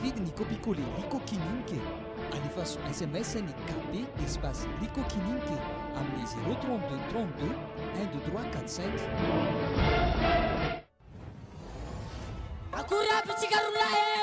mividy ny kopikole likokininike alefa SMS ny KB espace likokininike amin'ny 032 32 123 45. Akurapitsika rulae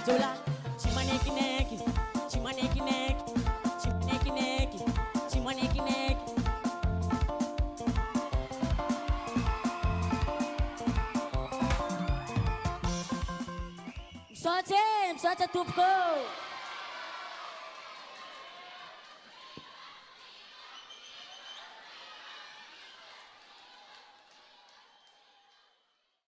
Zola, chimaneki neki, chimaneki neki, chimaneki neki, chimaneki neki. Msote tupko.